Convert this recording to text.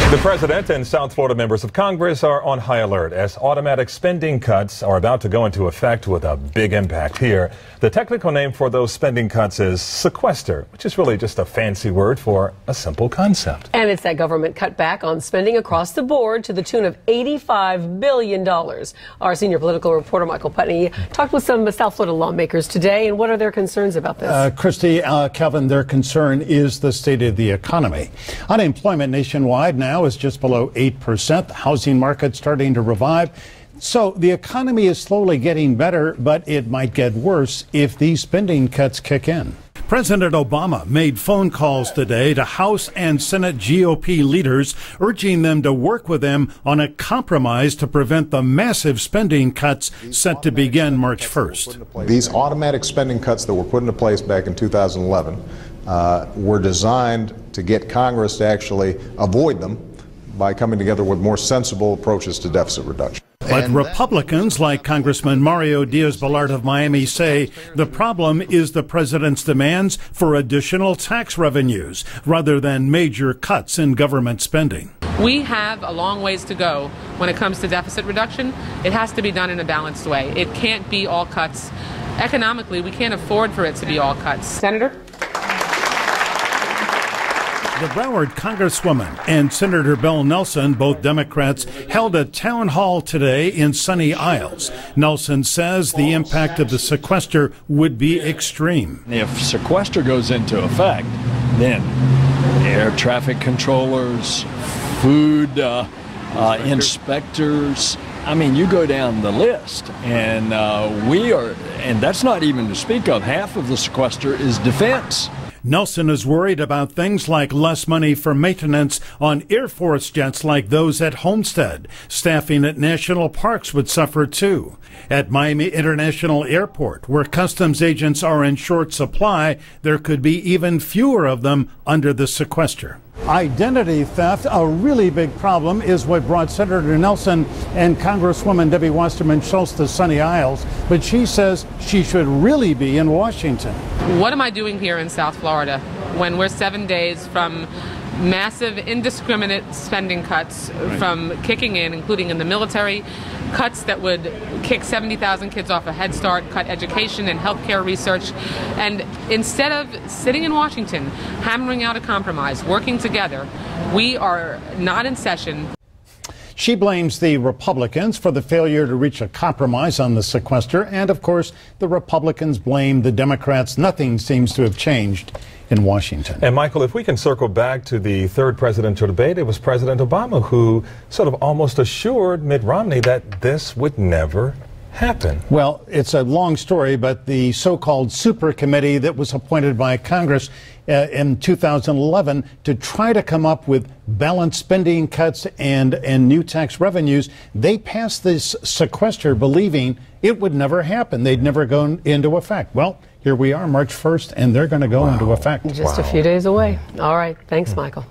The president and South Florida members of Congress are on high alert as automatic spending cuts are about to go into effect with a big impact here. The technical name for those spending cuts is sequester, which is really just a fancy word for a simple concept. And it's that government cutback on spending across the board to the tune of $85 billion. Our senior political reporter, Michael Putney, talked with some South Florida lawmakers today, and what are their concerns about this? Christy, Kevin, their concern is the state of the economy. Unemployment nationwide now is just below 8%. The housing market starting to revive. So the economy is slowly getting better, but it might get worse if these spending cuts kick in. President Obama made phone calls today to House and Senate GOP leaders, urging them to work with him on a compromise to prevent the massive spending cuts set to begin March 1st. These automatic spending cuts that were put into place back in 2011 were designed to get Congress to actually avoid them by coming together with more sensible approaches to deficit reduction. But Republicans like Congressman Mario Diaz-Balart of Miami say the problem is the president's demands for additional tax revenues rather than major cuts in government spending. We have a long ways to go when it comes to deficit reduction. It has to be done in a balanced way. It can't be all cuts. Economically, we can't afford for it to be all cuts. Senator? The Broward Congresswoman and Senator Bill Nelson, both Democrats, held a town hall today in Sunny Isles. Nelson says the impact of the sequester would be extreme. If sequester goes into effect, then air traffic controllers, food inspectors, I mean, you go down the list, and and that's not even to speak of, half of the sequester is defense. Nelson is worried about things like less money for maintenance on Air Force jets like those at Homestead. Staffing at national parks would suffer too. At Miami International Airport, where customs agents are in short supply, there could be even fewer of them under the sequester. Identity theft, a really big problem, is what brought Senator Nelson and Congresswoman Debbie Wasserman Schultz to Sunny Isles, but she says she should really be in Washington. What am I doing here in South Florida when we're 7 days from massive indiscriminate spending cuts from kicking in, including in the military, cuts that would kick 70,000 kids off a Head Start, cut education and healthcare research, and instead of sitting in Washington, hammering out a compromise, working together, we are not in session. She blames the Republicans for the failure to reach a compromise on the sequester, and of course, the Republicans blame the Democrats. Nothing seems to have changed in Washington. And Michael, if we can circle back to the third presidential debate, it was President Obama who sort of almost assured Mitt Romney that this would never happen. Well, it's a long story, but the so-called super committee that was appointed by Congress in 2011 to try to come up with balanced spending cuts and new tax revenues, they passed this sequester believing it would never happen. They'd never go into effect. Well, here we are, March 1st, and they're going to go into effect. Just a few days away. All right. Thanks, Michael.